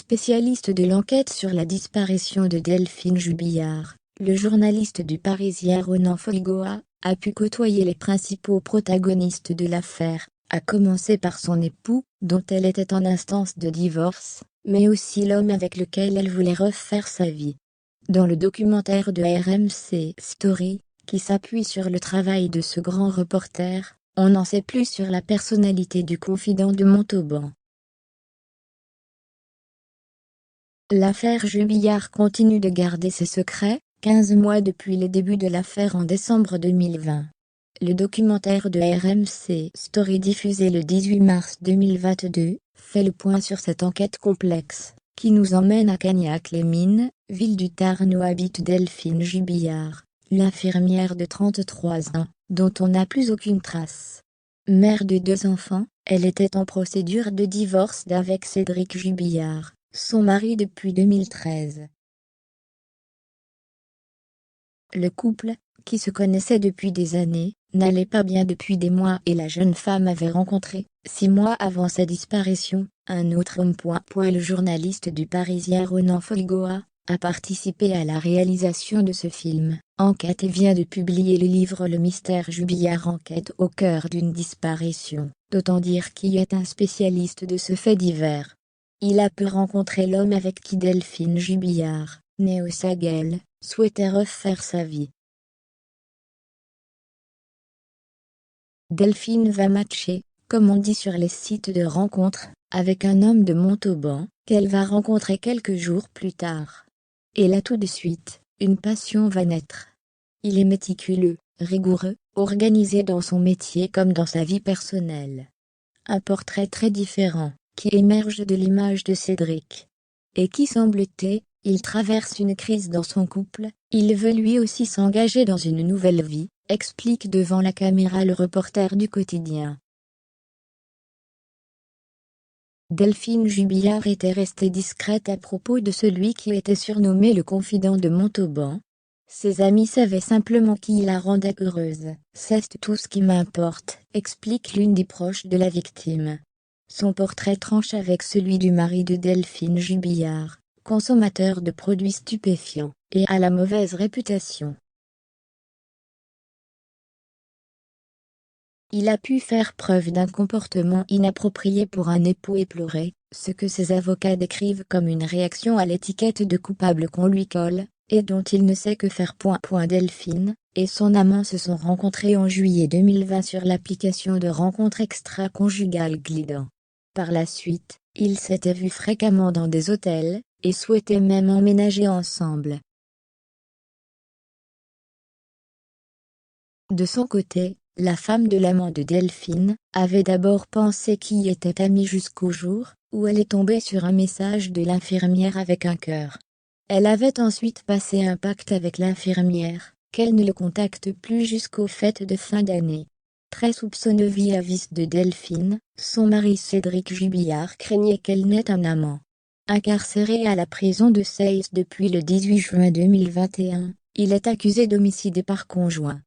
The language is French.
Spécialiste de l'enquête sur la disparition de Delphine Jubillard, le journaliste du Parisien Ronan Folgoa a pu côtoyer les principaux protagonistes de l'affaire, à commencer par son époux, dont elle était en instance de divorce, mais aussi l'homme avec lequel elle voulait refaire sa vie. Dans le documentaire de RMC Story, qui s'appuie sur le travail de ce grand reporter, on en sait plus sur la personnalité du confident de Montauban. L'affaire Jubillard continue de garder ses secrets, 15 mois depuis les débuts de l'affaire en décembre 2020. Le documentaire de RMC Story diffusé le 18 mars 2022 fait le point sur cette enquête complexe, qui nous emmène à Cagnac-les-Mines, ville du Tarn où habite Delphine Jubillard, l'infirmière de 33 ans, dont on n'a plus aucune trace. Mère de 2 enfants, elle était en procédure de divorce d'avec Cédric Jubillard, son mari depuis 2013. Le couple, qui se connaissait depuis des années, n'allait pas bien depuis des mois et la jeune femme avait rencontré, 6 mois avant sa disparition, un autre homme. Le journaliste du Parisien Ronan Folgoa a participé à la réalisation de ce film, Enquête et vient de publier le livre Le mystère Jubillard, enquête au cœur d'une disparition, d'autant dire qu'il est un spécialiste de ce fait divers. Il a pu rencontrer l'homme avec qui Delphine Jubillard, née au Saguel, souhaitait refaire sa vie. Delphine va matcher, comme on dit sur les sites de rencontres, avec un homme de Montauban, qu'elle va rencontrer quelques jours plus tard. Et là tout de suite, une passion va naître. Il est méticuleux, rigoureux, organisé dans son métier comme dans sa vie personnelle. Un portrait très différent, qui émerge de l'image de Cédric. Et qui semble-t-il, il traverse une crise dans son couple, il veut lui aussi s'engager dans une nouvelle vie, explique devant la caméra le reporter du quotidien. Delphine Jubillard était restée discrète à propos de celui qui était surnommé le confident de Montauban. Ses amis savaient simplement qui la rendait heureuse. C'est tout ce qui m'importe, explique l'une des proches de la victime. Son portrait tranche avec celui du mari de Delphine Jubillard, consommateur de produits stupéfiants, et a la mauvaise réputation. Il a pu faire preuve d'un comportement inapproprié pour un époux éploré, ce que ses avocats décrivent comme une réaction à l'étiquette de coupable qu'on lui colle, et dont il ne sait que faire. Delphine et son amant se sont rencontrés en juillet 2020 sur l'application de rencontre extra-conjugale Glidant. Par la suite, ils s'étaient vus fréquemment dans des hôtels, et souhaitaient même emménager ensemble. De son côté, la femme de l'amant de Delphine avait d'abord pensé qu'ils étaient amis jusqu'au jour où elle est tombée sur un message de l'infirmière avec un cœur. Elle avait ensuite passé un pacte avec l'infirmière, qu'elle ne le contacte plus jusqu'aux fêtes de fin d'année. Très soupçonneux vis-à-vis de Delphine, son mari Cédric Jubillard craignait qu'elle n'ait un amant. Incarcéré à la prison de Seyss depuis le 18 juin 2021, il est accusé d'homicide par conjoint.